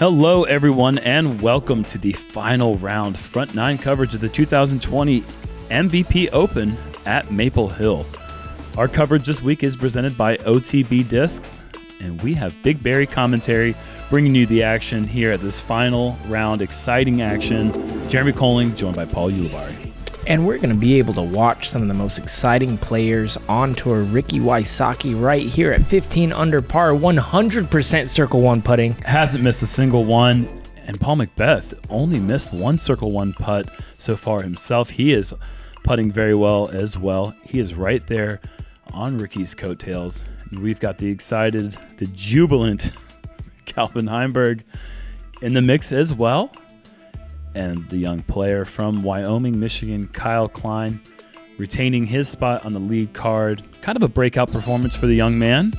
Hello, everyone, and welcome to the final round front nine coverage of the 2020 MVP Open at Maple Hill. Our coverage this week is presented by OTB Discs, and we have Big Barry commentary bringing you the action here at this final round. Exciting action. Jeremy Colling, joined by Paul Ulibarri. And we're going to be able to watch some of the most exciting players on tour. Ricky Wysocki right here at 15 under par, 100% Circle 1 putting. Hasn't missed a single one. And Paul McBeth only missed one Circle 1 putt so far himself. He is putting very well as well. He is right there on Ricky's coattails. And we've got the excited, the jubilant Calvin Heimburg in the mix as well. And the young player from Wyoming, Michigan, Kyle Klein, retaining his spot on the lead card. Kind of a breakout performance for the young man.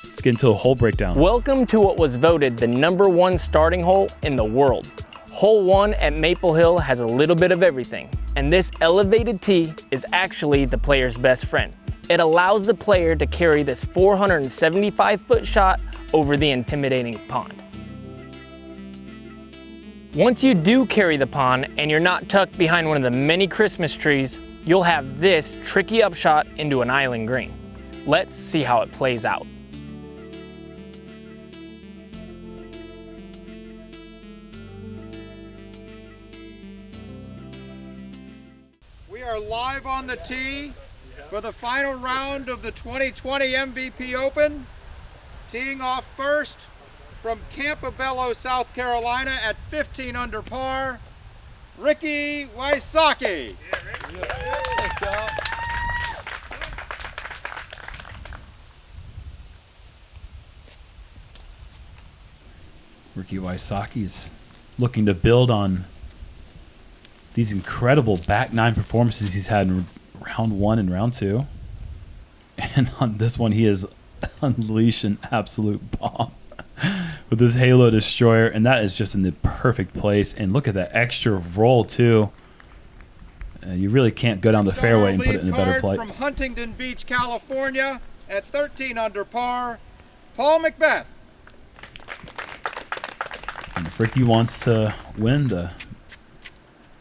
Let's get into a hole breakdown. Welcome to what was voted the #1 starting hole in the world. Hole 1 at Maple Hill has a little bit of everything, and this elevated tee is actually the player's best friend. It allows the player to carry this 475-foot shot over the intimidating pond. Once you do carry the pond and you're not tucked behind one of the many Christmas trees, you'll have this tricky upshot into an island green. Let's see how it plays out. We are live on the tee for the final round of the 2020 MVP Open. Teeing off first from Campobello, South Carolina at 15 under par, Ricky Wysocki. Ricky Wysocki is looking to build on these incredible back nine performances he's had in round 1 and round 2. And on this one, he has unleashed an absolute bomb with this Halo Destroyer, and that is just in the perfect place. And look at that extra roll, too. You really can't go down the fairway and put it in a better place. From Huntington Beach, California at 13 under par, Paul McBeth. And if Ricky wants to win the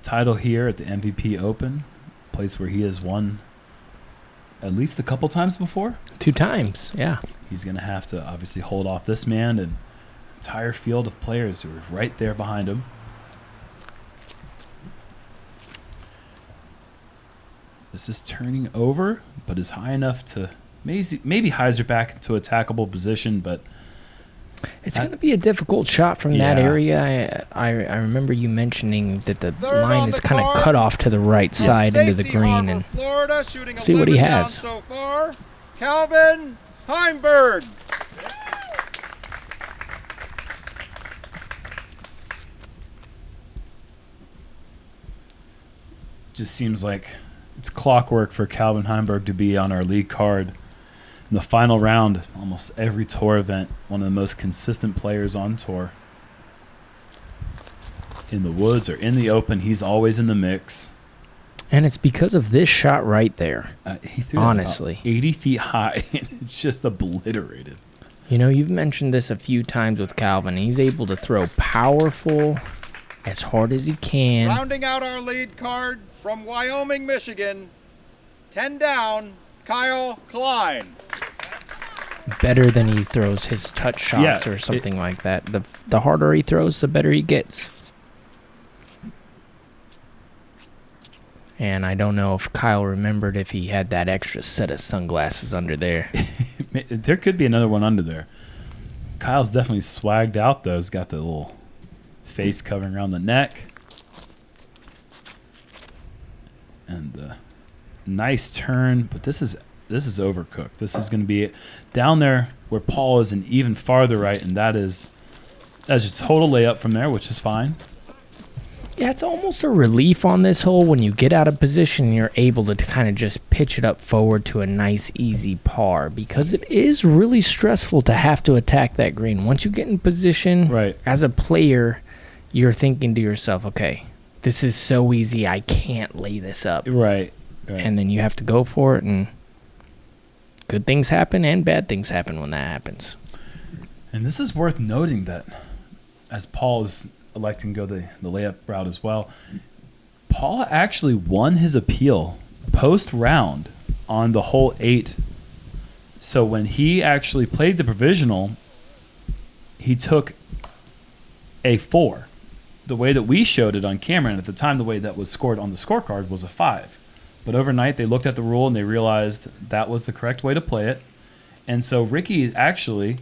title here at the MVP Open, a place where he has won at least a couple times before. 2 times, yeah. He's going to have to obviously hold off this man and entire field of players who are right there behind him. This is turning over, but is high enough to maybe hyzer back into a attackable position, but it's going to be a difficult shot from that area. I remember you mentioning that the line is kind of cut off to the right side into the green, and Florida, see what he has. So far, Calvin Heimburg. Just seems like it's clockwork for Calvin Heimburg to be on our lead card in the final round. Almost every tour event, one of the most consistent players on tour. In the woods or in the open, he's always in the mix. And it's because of this shot right there. He threw honestly, 80 feet high, and it's just obliterated. You know, you've mentioned this a few times with Calvin. He's able to throw powerful as hard as he can. Rounding out our lead card from Wyoming, Michigan, 10 down, Kyle Klein. Better than he throws his touch shots or something like that. The harder he throws, the better he gets. And I don't know if Kyle remembered if he had that extra set of sunglasses under there. There could be another one under there. Kyle's definitely swagged out, though. He's got the little face covering around the neck. And nice turn, but this is overcooked. This is going to be down there where Paul is and even farther right, and that's just a total layup from there, which is fine. Yeah, it's almost a relief on this hole when you get out of position and you're able to kind of just pitch it up forward to a nice, easy par, because it is really stressful to have to attack that green. Once you get in position, right, as a player, you're thinking to yourself, okay, this is so easy, I can't lay this up. Right. And then you have to go for it, and good things happen and bad things happen when that happens. And this is worth noting that as Paul is electing to go the layup route as well, Paul actually won his appeal post-round on the hole 8. So when he actually played the provisional, he took a 4. The way that we showed it on camera, and at the time the way that was scored on the scorecard was a 5. But overnight they looked at the rule and they realized that was the correct way to play it. And so Ricky actually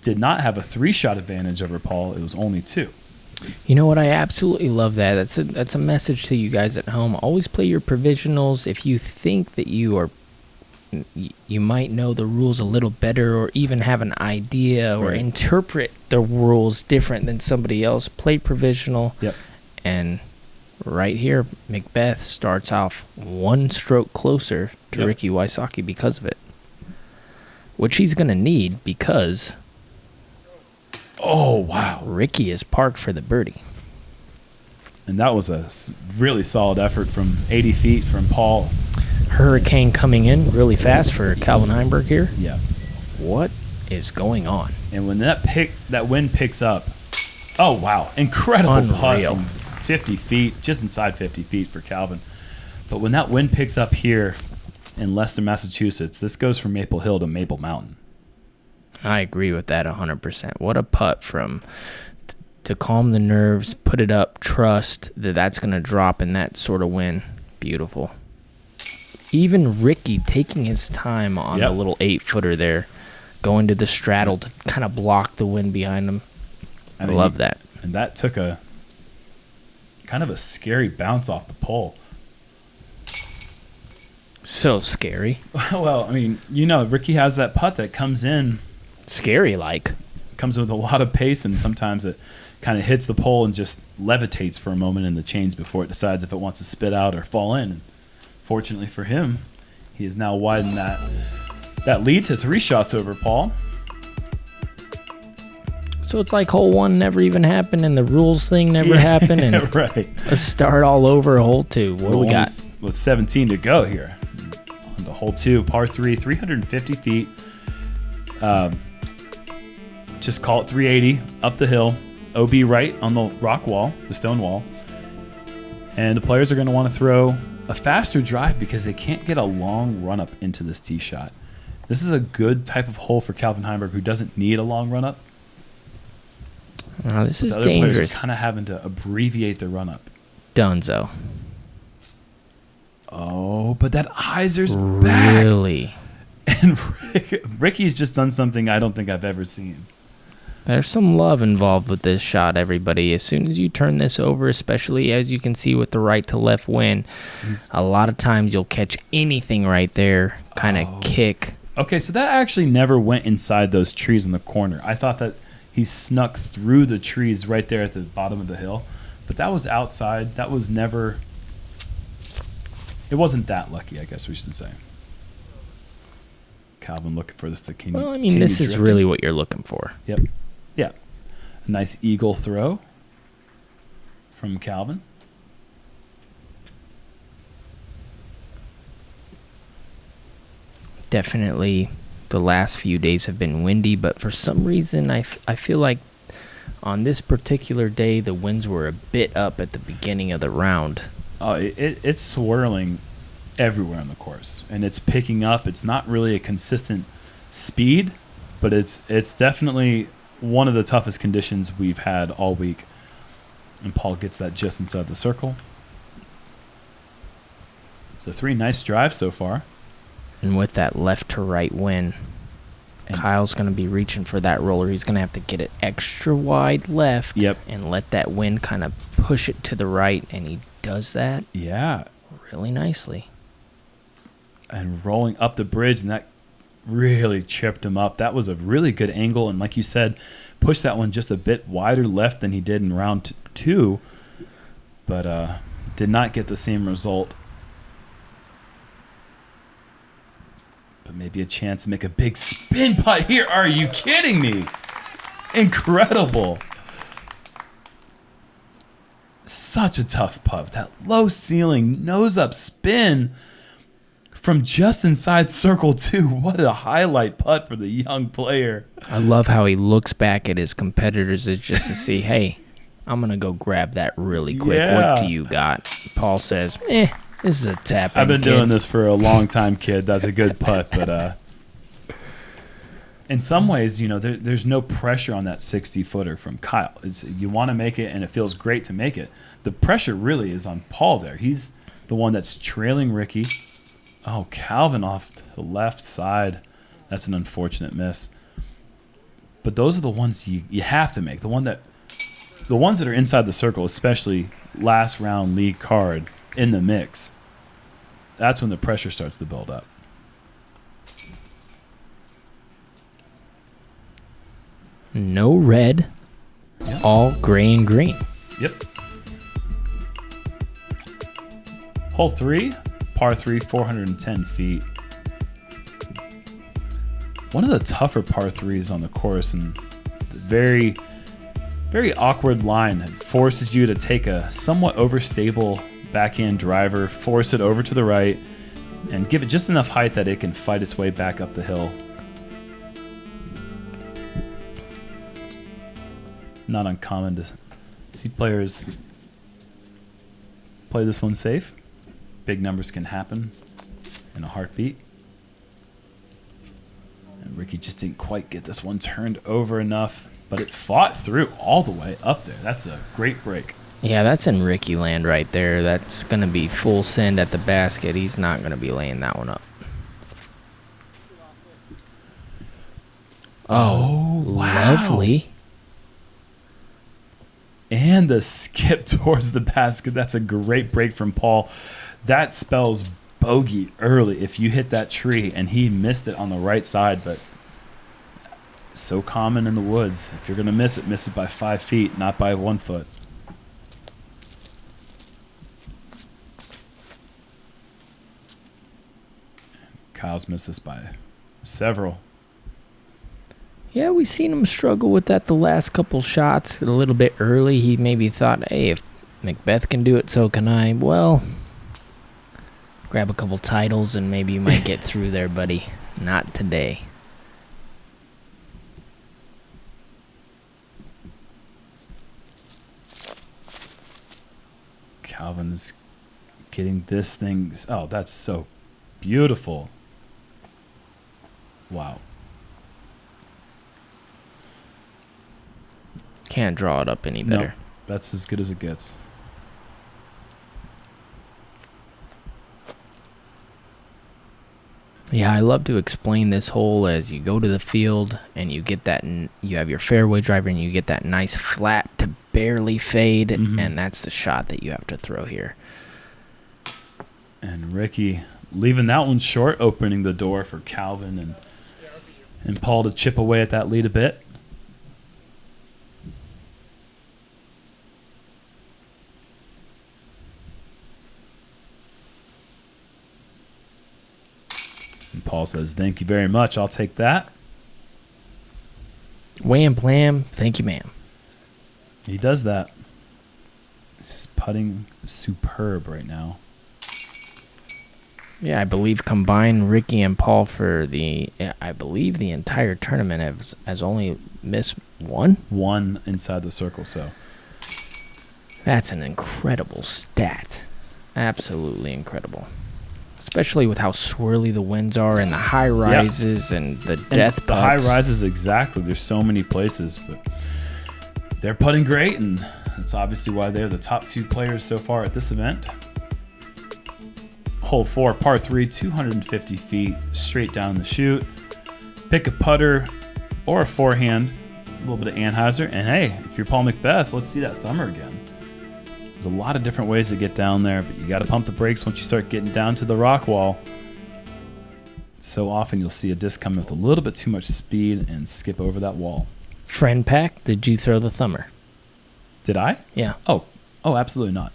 did not have a 3-shot advantage over Paul. It was only 2. You know what? I absolutely love that. That's a message to you guys at home. Always play your provisionals. If you think that you might know the rules a little better, or even have an idea or Right. interpret the rules different than somebody else, play provisional. Yep. And right here, Macbeth starts off 1 stroke closer to Yep. Ricky Wysocki because of it, which he's going to need because Oh, wow. Ricky is parked for the birdie. And that was a really solid effort from 80 feet from Paul. Hurricane coming in really fast for Calvin Heimberg here. Yeah. What is going on? And when that wind picks up, oh, wow. Incredible putt Unreal. from 50 feet, just inside 50 feet for Calvin. But when that wind picks up here in Leicester, Massachusetts, this goes from Maple Hill to Maple Mountain. I agree with that 100%. What a putt from to calm the nerves, put it up, trust that that's going to drop in that sort of wind. Beautiful. Even Ricky taking his time on Yep. the little 8-footer there, going to the straddle to kind of block the wind behind him. I mean, love that. And that took a kind of a scary bounce off the pole. So scary. Well, I mean, Ricky has that putt that comes in comes with a lot of pace, and sometimes it kind of hits the pole and just levitates for a moment in the chains before it decides if it wants to spit out or fall in. And fortunately for him, he has now widened that lead to 3 shots over Paul. So it's like hole 1 never even happened, and the rules thing never happened, and Right. let's start all over hole 2. What do we got? With 17 to go here. On to hole 2, par 3, 350 feet. Just call it 380 up the hill. OB right on the rock wall, the stone wall. And the players are going to want to throw a faster drive because they can't get a long run up into this tee shot. This is a good type of hole for Calvin Heimberg, who doesn't need a long run up. Oh, this is The other players dangerous. are kind of having to abbreviate the run up. Dunzo. Oh, but that hyzer's back. Really? And Ricky's just done something I don't think I've ever seen. There's some love involved with this shot, everybody. As soon as you turn this over, especially as you can see with the right to left wind, a lot of times you'll catch anything right there, kind of kick. Okay, so that actually never went inside those trees in the corner. I thought that he snuck through the trees right there at the bottom of the hill, but that was outside. That was never... It wasn't that lucky, I guess we should say. Calvin looking for this to continue. Well, I mean, this is really what you're looking for. Yep. Yeah. A nice eagle throw from Calvin. Definitely the last few days have been windy, but for some reason I feel like on this particular day the winds were a bit up at the beginning of the round. Oh, it's swirling everywhere on the course, and it's picking up. It's not really a consistent speed, but it's definitely one of the toughest conditions we've had all week. And Paul gets that just inside the circle. So 3 nice drives so far. And with that left to right wind, And- Kyle's going to be reaching for that roller. He's going to have to get it extra wide left Yep. and let that wind kind of push it to the right, and he does that Yeah. really nicely. And rolling up the bridge, and that really chipped him up. That was a really good angle, and like you said, pushed that one just a bit wider left than he did in round 2, but did not get the same result. But maybe a chance to make a big spin putt here. Are you kidding me? Incredible. Such a tough putt. That low ceiling, nose up spin from just inside circle 2. What a highlight putt for the young player. I love how he looks back at his competitors just to see, hey, I'm going to go grab that really quick. Yeah. What do you got? Paul says, this is a tap. I've been doing this for a long time, kid. That's a good putt, but in some ways, there's no pressure on that 60-footer from Kyle. You want to make it, and it feels great to make it. The pressure really is on Paul there. He's the one that's trailing Ricky. Oh, Calvin off the left side. That's an unfortunate miss. But those are the ones you have to make. The ones that are inside the circle, especially last round lead card in the mix, that's when the pressure starts to build up. No red, all gray and green. Yep. Hole 3, par 3, 410 feet. One of the tougher par 3s on the course, and the very, very awkward line. It forces you to take a somewhat overstable backhand driver, force it over to the right, and give it just enough height that it can fight its way back up the hill. Not uncommon to see players play this one safe. Big numbers can happen in a heartbeat. And Ricky just didn't quite get this one turned over enough, but it fought through all the way up there. That's a great break. Yeah, that's in Ricky land right there. That's going to be full send at the basket. He's not going to be laying that one up. Oh, wow. Lovely. And the skip towards the basket. That's a great break from Paul. That spells bogey early if you hit that tree, and he missed it on the right side, but so common in the woods. If you're going to miss it by 5 feet, not by 1 foot. Kyle's missed this by several. Yeah, we've seen him struggle with that the last couple shots. A little bit early, he maybe thought, hey, if Macbeth can do it, so can I. Well, grab a couple titles and maybe you might get through there, buddy. Not today. Calvin is getting this thing. Oh, that's so beautiful. Wow. Can't draw it up any better. Nope, that's as good as it gets. Yeah, I love to explain this hole as you go to the field and you get that, you have your fairway driver and you get that nice flat to barely fade, and that's the shot that you have to throw here. And Ricky leaving that one short, opening the door for Calvin and Paul to chip away at that lead a bit. And Paul says, "Thank you very much. I'll take that." Wham blam, thank you, ma'am. He does that. This is putting superb right now. Yeah, I believe combined Ricky and Paul for I believe the entire tournament has only missed one. One inside the circle, so. That's an incredible stat. Absolutely incredible. Especially with how swirly the winds are and the high rises and the death putts. The high rises, exactly. There's so many places, but they're putting great, and that's obviously why they're the top 2 players so far at this event. Hole 4, par 3, 250 feet, straight down the chute. Pick a putter or a forehand, a little bit of Anheuser, and hey, if you're Paul McBeth, let's see that thumber again. There's a lot of different ways to get down there, but you got to pump the brakes once you start getting down to the rock wall. So often you'll see a disc coming with a little bit too much speed and skip over that wall. Friend pack, did you throw the thumber? Did I? Yeah. Oh, absolutely not.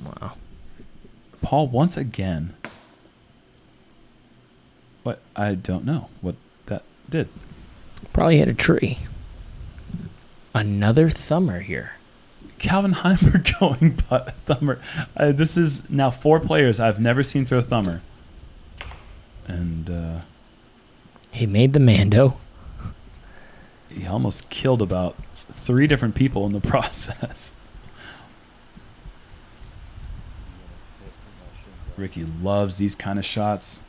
Wow. Paul, once again, what? I don't know what that did. Probably hit a tree. Another thumber here. Calvin Heimberg going putt thumber. This is now 4 players I've never seen throw thumber. And He made the Mando. he almost killed about 3 different people in the process. Ricky loves these kind of shots.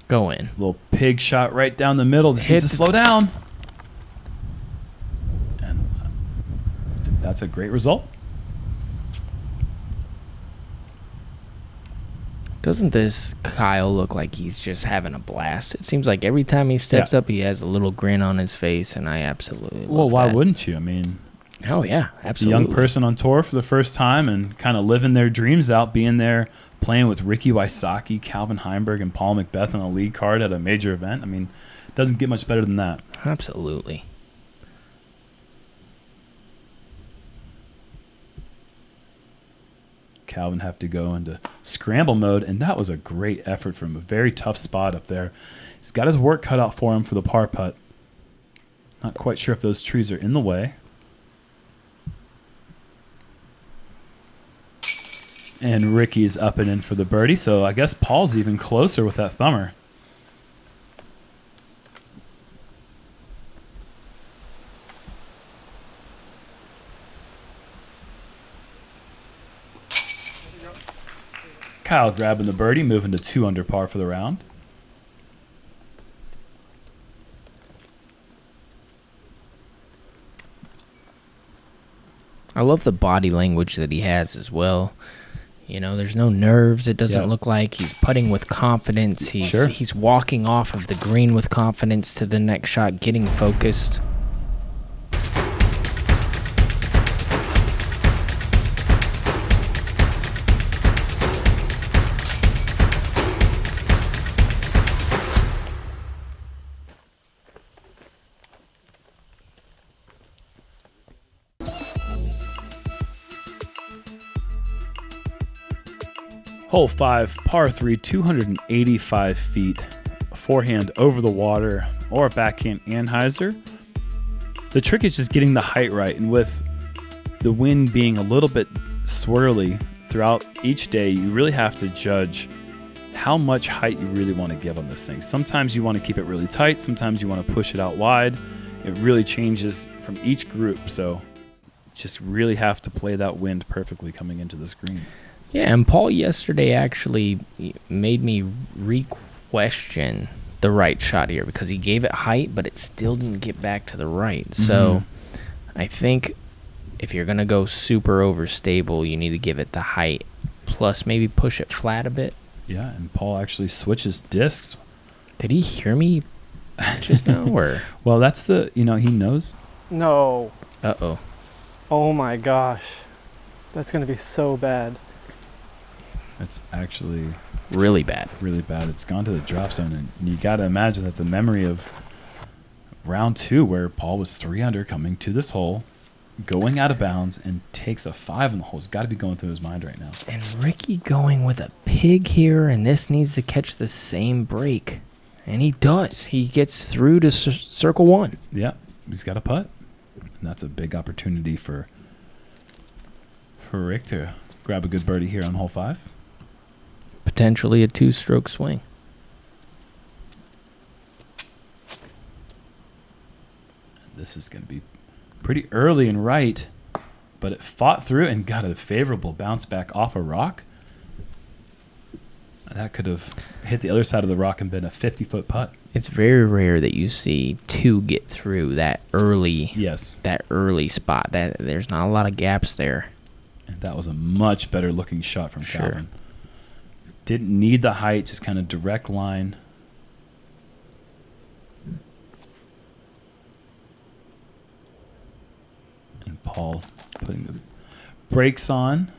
Go in. Little pig shot right down the middle. Just needs to Hit slow down. And that's a great result. Doesn't this Kyle look like he's just having a blast? It seems like every time he steps up, he has a little grin on his face, and I absolutely love Well, why that. wouldn't you? I mean, Oh, yeah, a absolutely. young person on tour for the first time and kind of living their dreams out, being there, playing with Ricky Wysocki, Calvin Heimberg, and Paul McBeth on a lead card at a major event. I mean, it doesn't get much better than that. Absolutely. Calvin have to go into scramble mode, and that was a great effort from a very tough spot up there. He's got his work cut out for him for the par putt. Not quite sure if those trees are in the way. And Ricky's up and in for the birdie, so I guess Paul's even closer with that thumber. Kyle grabbing the birdie, moving to 2 under par for the round. I love the body language that he has as well. You know, there's no nerves. It doesn't look like he's putting with confidence. He's walking off of the green with confidence to the next shot, getting focused. Hole 5, par 3, 285 feet. Forehand over the water or a backhand anhyzer. The trick is just getting the height right, and with the wind being a little bit swirly throughout each day, you really have to judge how much height you really want to give on this thing. Sometimes you want to keep it really tight, sometimes you want to push it out wide. It really changes from each group, so just really have to play that wind perfectly coming into this green. Yeah, and Paul yesterday actually made me re-question the right shot here because he gave it height, but it still didn't get back to the right. So I think if you're going to go super overstable, you need to give it the height, plus maybe push it flat a bit. Yeah, and Paul actually switches discs. Did he hear me just now? Or? Well, that's the, he knows. No. Uh-oh. Oh my gosh. That's going to be so bad. It's actually Really bad. really bad. It's gone to the drop zone, and you got to imagine that the memory of round 2 where Paul was 3 under coming to this hole, going out of bounds, and takes a 5 on the hole has got to be going through his mind right now. And Ricky going with a pig here, and this needs to catch the same break. And he does. He gets through to circle 1. Yeah, he's got a putt, and that's a big opportunity for Rick to grab a good birdie here on hole 5. Potentially a 2-stroke swing. This is going to be pretty early and right, but it fought through and got a favorable bounce back off a rock. That could have hit the other side of the rock and been a 50-foot putt. It's very rare that you see 2 get through that early spot. That there's not a lot of gaps there. And that was a much better looking shot from Sure. Calvin. Didn't need the height, just kind of direct line. And Paul putting the brakes on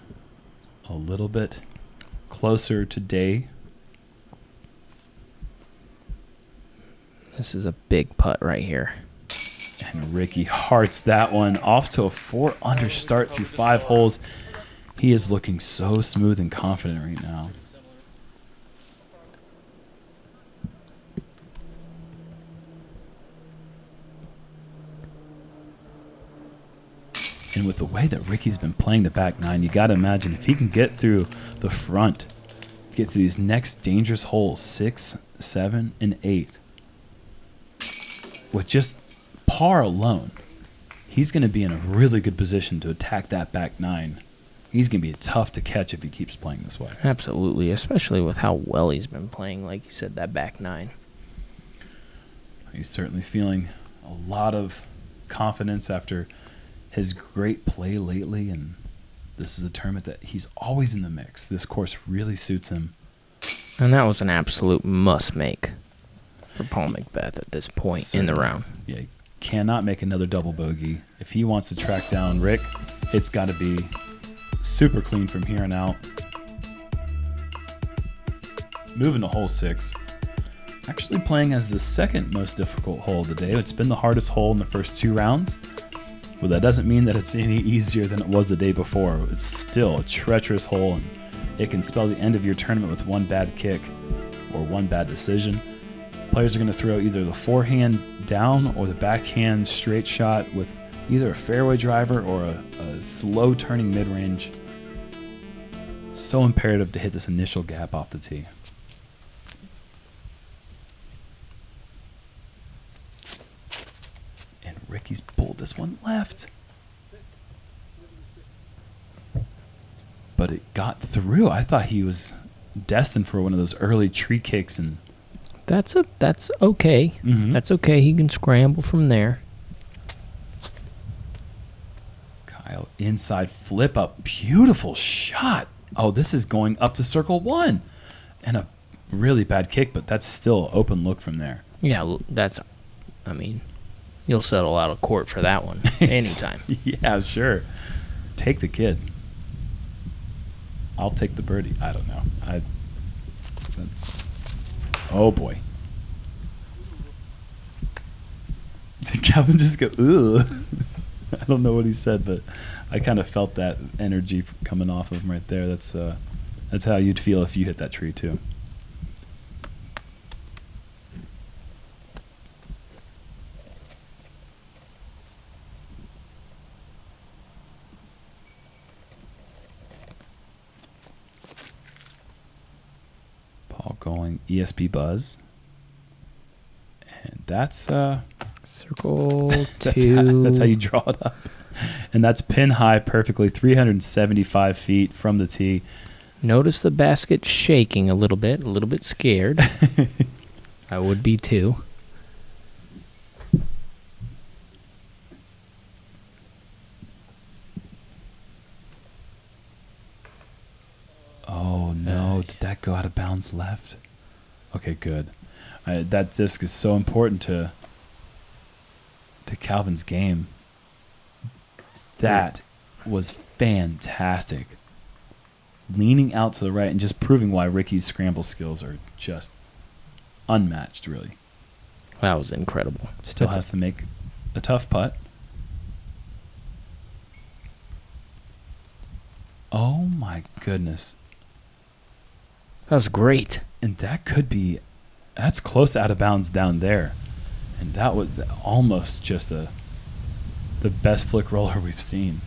a little bit closer today. This is a big putt right here. And Ricky hearts that one off to a 4 under start through 5 holes. He is looking so smooth and confident right now. And with the way that Ricky's been playing the back nine, you got to imagine if he can get through the front, get through these next dangerous holes, 6, 7, and 8, with just par alone, he's going to be in a really good position to attack that back nine. He's going to be tough to catch if he keeps playing this way. Absolutely, especially with how well he's been playing, like you said, that back nine. He's certainly feeling a lot of confidence after his great play lately, and this is a tournament that he's always in the mix. This course really suits him. And that was an absolute must-make for Paul McBeth at this point in the round. Yeah, he cannot make another double bogey. If he wants to track down Rick, it's got to be super clean from here on out. Moving to hole 6. Actually playing as the second most difficult hole of the day. It's been the hardest hole in the first 2 rounds. But that doesn't mean that it's any easier than it was the day before. It's still a treacherous hole, and it can spell the end of your tournament with one bad kick or one bad decision. Players are going to throw either the forehand down or the backhand straight shot with either a fairway driver or a slow turning mid-range. So imperative to hit this initial gap off the tee. And Ricky's pulled this one left. But it got through. I thought he was destined for one of those early tree kicks, and That's okay. Mhm. That's okay. He can scramble from there. Kyle inside flip up. Beautiful shot. Oh, this is going up to circle 1. And a really bad kick, but that's still open look from there. Yeah, you'll settle out of court for that one anytime. Yeah, sure. Take the kid. I'll take the birdie. I don't know. Oh boy. Did Calvin just go, ugh? I don't know what he said, but I kind of felt that energy coming off of him right there. That's how you'd feel if you hit that tree too. Paul going ESP Buzz. And that's Circle that's 2. that's how you draw it up. And that's pin high perfectly, 375 feet from the tee. Notice the basket shaking a little bit scared. I would be too. Oh no, did that go out of bounds left? Okay, good. That disc is so important to Calvin's game. That was fantastic. Leaning out to the right and just proving why Ricky's scramble skills are just unmatched, really. That was incredible. Still has to make a tough putt. Oh my goodness. That was great. And that's close out of bounds down there. And that was almost just the best flick roller we've seen.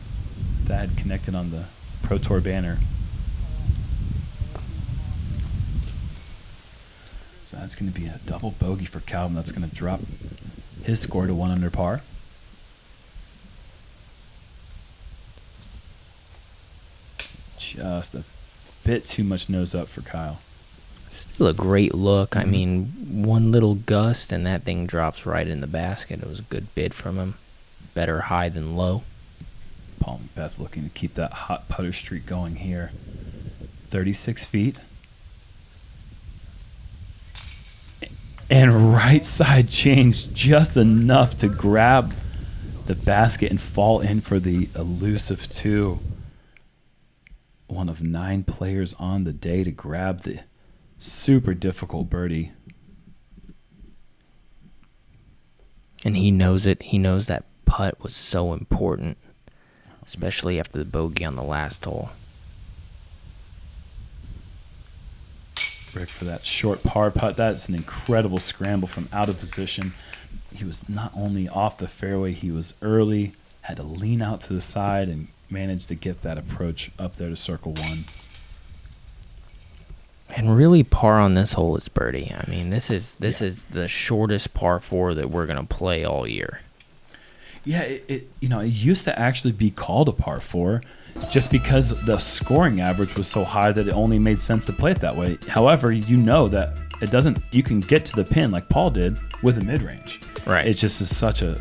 That had connected on the Pro Tour banner. So that's going to be a double bogey for Calvin. That's going to drop his score to 1 under par. Just a bit too much nose up for Kyle. Still a great look. I mean, one little gust and that thing drops right in the basket. It was a good bid from him. Better high than low. Paul McBeth looking to keep that hot putter streak going here. 36 feet. And right side changed just enough to grab the basket and fall in for the elusive 2. One of 9 players on the day to grab the super difficult birdie. And he knows it. He knows that putt was so important, especially after the bogey on the last hole. Rick for that short par putt. That's an incredible scramble from out of position. He was not only off the fairway, he was early, had to lean out to the side and managed to get that approach up there to circle one. And really, par on this hole is birdie. I mean, this is the shortest par 4 that we're gonna play all year. Yeah, it used to actually be called a par 4 just because the scoring average was so high that it only made sense to play it that way. However, you know that it doesn't. You can get to the pin like Paul did with a mid-range. Right. It just is such a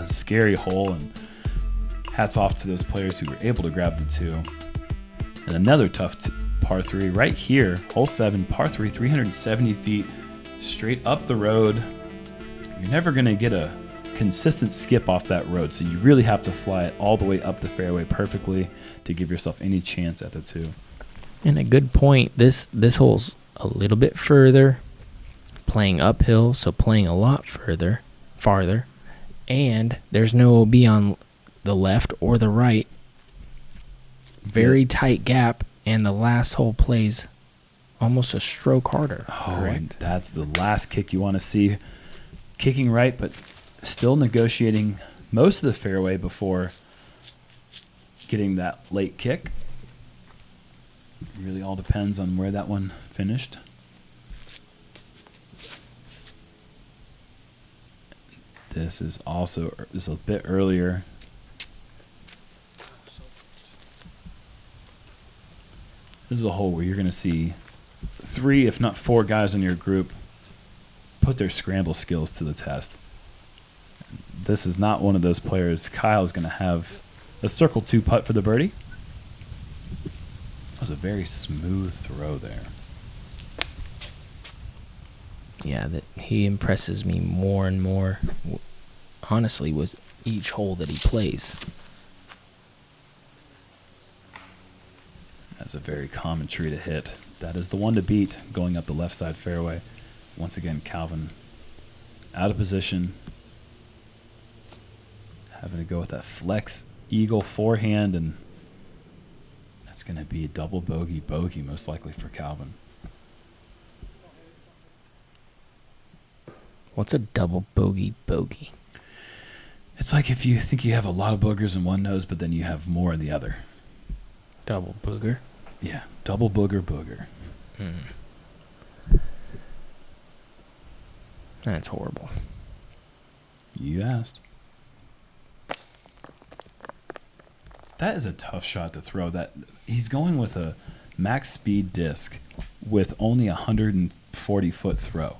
scary hole, and hats off to those players who were able to grab the 2. And another tough par 3 right here, hole 7, par 3, 370 feet, straight up the road. You're never going to get a consistent skip off that road, so you really have to fly it all the way up the fairway perfectly to give yourself any chance at the 2. And a good point. This hole's a little bit further, playing uphill, so playing a lot farther, and there's no OB on the left or the right. Very tight gap, and the last hole plays almost a stroke harder. Oh, correct? and that's the last kick you want to see. Kicking right, but still negotiating most of the fairway before getting that late kick. It really all depends on where that one finished. This is a bit earlier. This is a hole where you're going to see 3, if not 4 guys in your group put their scramble skills to the test. This is not one of those players. Kyle's going to have a circle 2 putt for the birdie. That was a very smooth throw there. Yeah, that he impresses me more and more, honestly, with each hole that he plays. That's a very common tree to hit. That is the one to beat going up the left side fairway. Once again, Calvin out of position. Having to go with that flex eagle forehand, and that's going to be a double bogey most likely for Calvin. What's a double bogey? It's like if you think you have a lot of boogers in one nose, but then you have more in the other. Double booger? Yeah, double booger. That's horrible. You asked. That is a tough shot to throw. That he's going with a max speed disc with only 140-foot throw.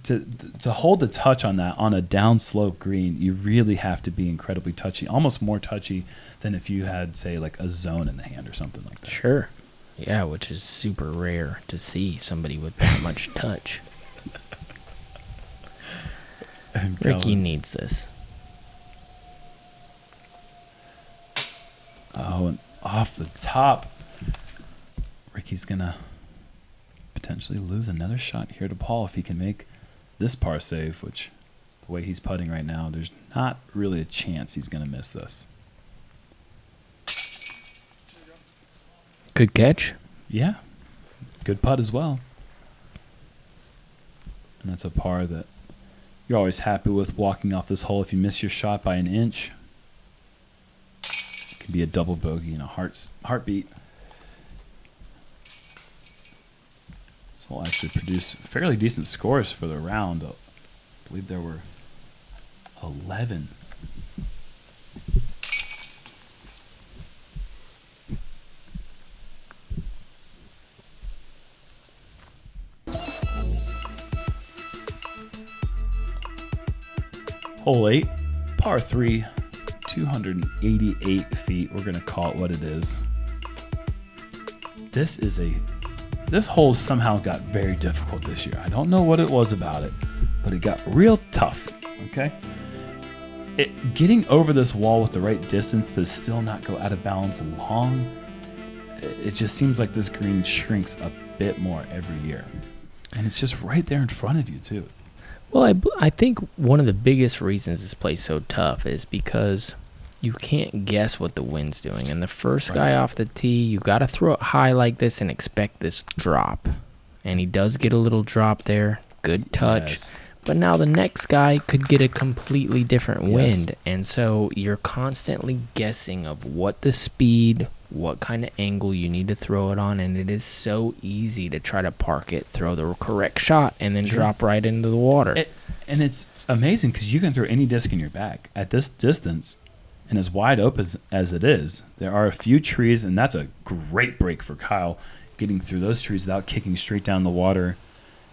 To hold the touch on that on a downslope green, you really have to be incredibly touchy, almost more touchy than if you had, say, like a zone in the hand or something like that. Sure. Yeah, which is super rare to see somebody with that much touch. Ricky needs this. Oh, and off the top, Ricky's going to potentially lose another shot here to Paul if he can make this par save, which the way he's putting right now, there's not really a chance he's going to miss this. Good catch. Yeah. Good putt as well. And that's a par that you're always happy with walking off this hole. If you miss your shot by an inch, it can be a double bogey and a heartbeat. This will actually produce fairly decent scores for the round. I believe there were 11. Hole 8, par 3, 288 feet. We're going to call it what it is. This hole somehow got very difficult this year. I don't know what it was about it, but it got real tough, okay? Getting over this wall with the right distance to still not go out of balance long, it just seems like this green shrinks a bit more every year. And it's just right there in front of you, too. Well, I think one of the biggest reasons this play's so tough is because you can't guess what the wind's doing. And the first guy off the tee, you got to throw it high like this and expect this drop. And he does get a little drop there. Good touch. Yes. But now the next guy could get a completely different wind. Yes. And so you're constantly guessing of what the speed, what kind of angle you need to throw it on. And it is so easy to try to park it, throw the correct shot, and then Sure. drop right into the water. And it's amazing because you can throw any disc in your bag at this distance, and as wide open as it is, there are a few trees, and that's a great break for Kyle. Getting through those trees without kicking straight down the water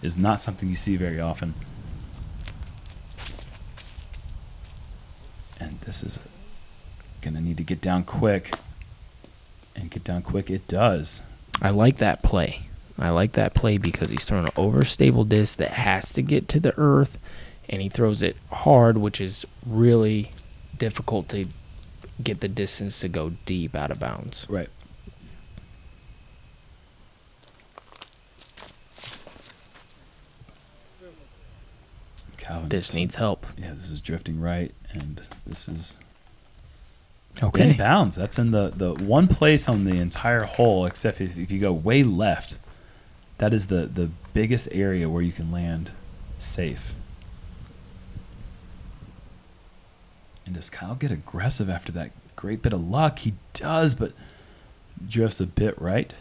is not something you see very often. And this is going to need to get down quick. And get down quick it does. I like that play. I like that play because he's throwing an overstable disc that has to get to the earth, and he throws it hard, which is really difficult to get the distance to go deep out of bounds. Right. Calvin, This needs help. Yeah, this is drifting right, and this is Okay. in bounds. That's in the one place on the entire hole, except if you go way left, that is the biggest area where you can land safe. And does Kyle get aggressive after that great bit of luck? He does, but drifts a bit right.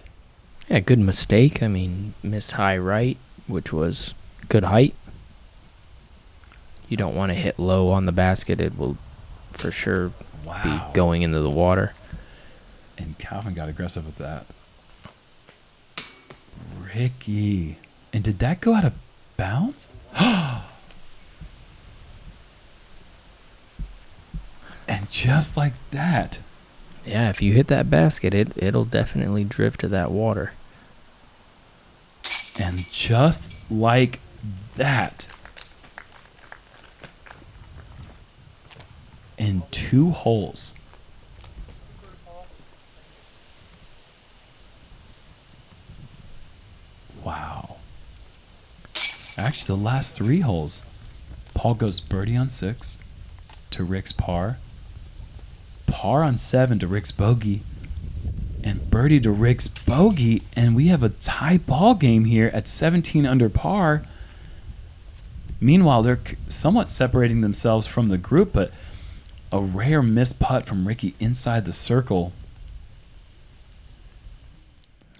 Yeah, good mistake. I mean, missed high right, which was good height. You don't want to hit low on the basket. It will for sure Wow. be going into the water. And Calvin got aggressive with that. Ricky. And did that go out of bounds? And just like that. Yeah, if you hit that basket, it'll definitely drift to that water. And just like that. In 2 holes. Wow. Actually, the last 3 holes. Paul goes birdie on 6 to Rick's par. Par on 7 to Rick's bogey. And birdie to Rick's bogey. And we have a tie ball game here at 17 under par. Meanwhile, they're somewhat separating themselves from the group, but a rare missed putt from Ricky inside the circle.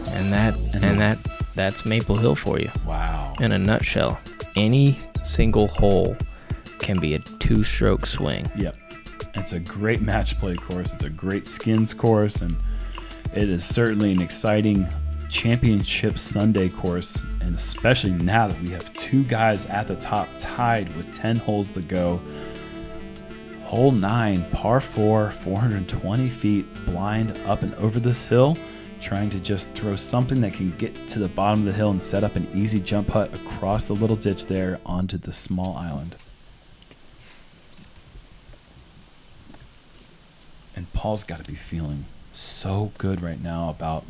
And that's Maple Hill for you. Wow. In a nutshell, any single hole can be a 2-stroke swing. Yep. It's a great match play course. It's a great skins course, and it is certainly an exciting championship Sunday course, and especially now that we have 2 guys at the top tied with 10 holes to go. Hole 9, par 4, 420 feet, blind up and over this hill, trying to just throw something that can get to the bottom of the hill and set up an easy jump putt across the little ditch there onto the small island. And Paul's got to be feeling so good right now about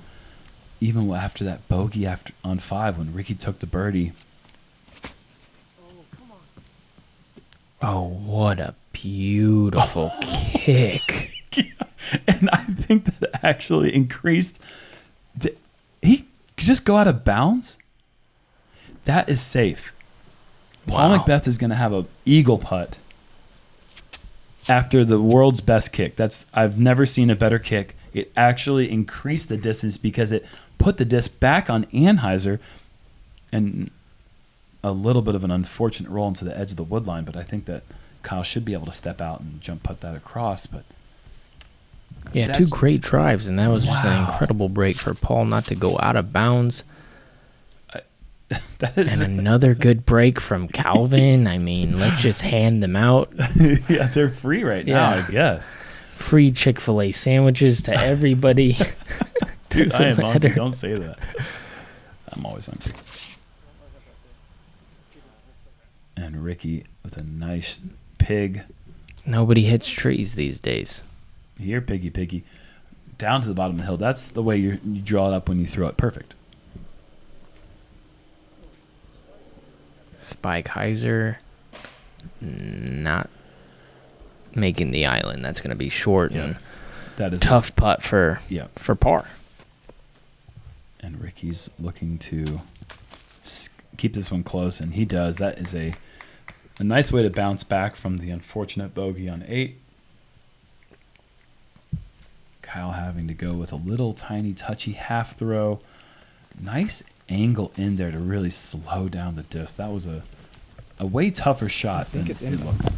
even after that bogey on 5 when Ricky took the birdie. Oh, what a beautiful kick. And I think that actually increased. He could just go out of bounds. That is safe. Paul Wow. Macbeth is going to have an eagle putt after the world's best kick. I've never seen a better kick. It actually increased the distance because it put the disc back on Anheuser, and a little bit of an unfortunate roll into the edge of the wood line, but I think that Kyle should be able to step out and jump putt that across. But Yeah, that's- 2 great drives, and that was just an Wow. incredible break for Paul not to go out of bounds. that is And another good break from Calvin. I mean, let's just hand them out. yeah, they're free right now, Yeah. I guess. Free Chick-fil-A sandwiches to everybody. Dude, I am Doesn't hungry. matter. Don't say that. I'm always hungry. And Ricky with a nice pig. Nobody hits trees these days. Here, piggy. Down to the bottom of the hill. That's the way you draw it up when you throw it. Perfect. Spike Heiser not making the island. That's going to be short Yeah. and That is tough putt for Yeah. par. And Ricky's looking to keep this one close, and he does. That is a A nice way to bounce back from the unfortunate bogey on 8. Kyle having to go with a little tiny touchy half throw. Nice angle in there to really slow down the disc. That was a way tougher shot than it looked.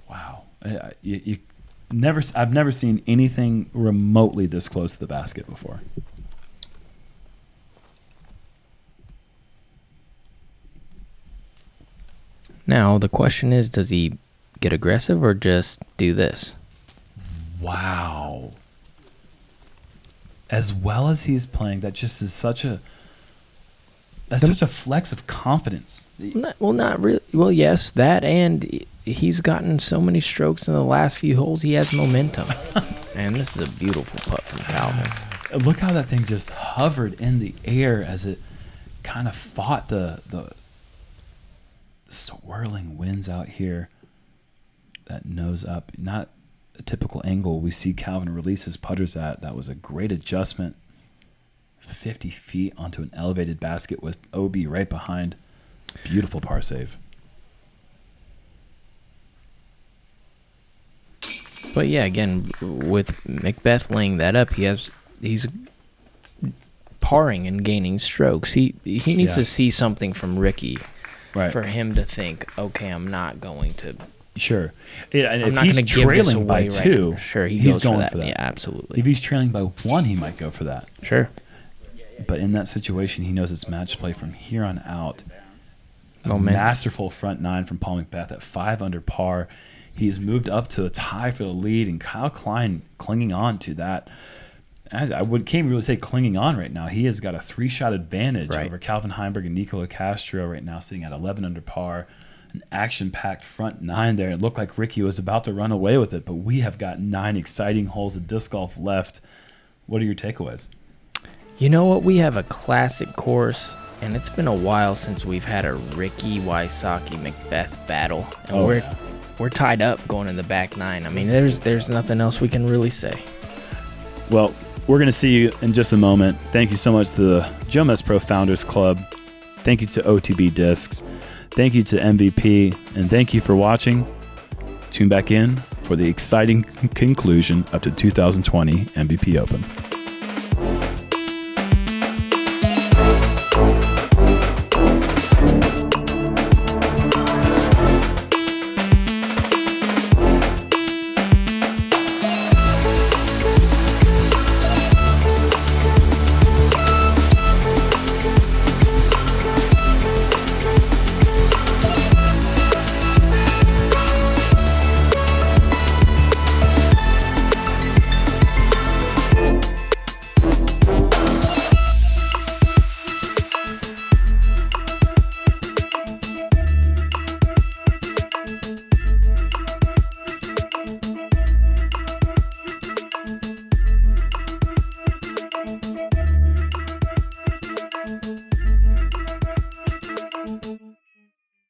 Wow. I've never seen anything remotely this close to the basket before. Now, the question is, does he get aggressive or just do this? Wow. As well as he's playing, that just is such a flex of confidence. Not really. Well, yes, that, and he's gotten so many strokes in the last few holes, he has momentum. And this is a beautiful putt from Calvin. Look how that thing just hovered in the air as it kind of fought the swirling winds out here. That nose up, not a typical angle we see Calvin release his putters at. That was a great adjustment. 50 feet onto an elevated basket with OB right behind. Beautiful par save. But yeah, again, with McBeth laying that up, he's parring and gaining strokes. He needs to see something from Ricky, right, for him to think, okay, I'm not going to. Sure. Yeah, and I'm if not he's going to give this trailing by away 2, right. Sure, he's goes going for that. Yeah, absolutely. If he's trailing by 1, he might go for that. Sure. But in that situation, he knows it's match play from here on out. A Momentum. masterful front 9 from Paul McBeth at 5 under par. He's moved up to a tie for the lead, and Kyle Klein clinging on to that. Can't really say clinging on right now. He has got a 3-shot advantage over Calvin Heimberg and Nicola Castro right now, sitting at 11 under par. An action-packed front 9 there. It looked like Ricky was about to run away with it, but we have got 9 exciting holes of disc golf left. What are your takeaways? You know what? We have a classic course, and it's been a while since we've had a Ricky Wysocki McBeth battle, and we're tied up going in the back 9. I mean, there's nothing else we can really say. Well, we're going to see you in just a moment. Thank you so much to the Joe Mess Pro Founders Club. Thank you to OTB Discs. Thank you to MVP, and thank you for watching. Tune back in for the exciting conclusion of the 2020 MVP Open.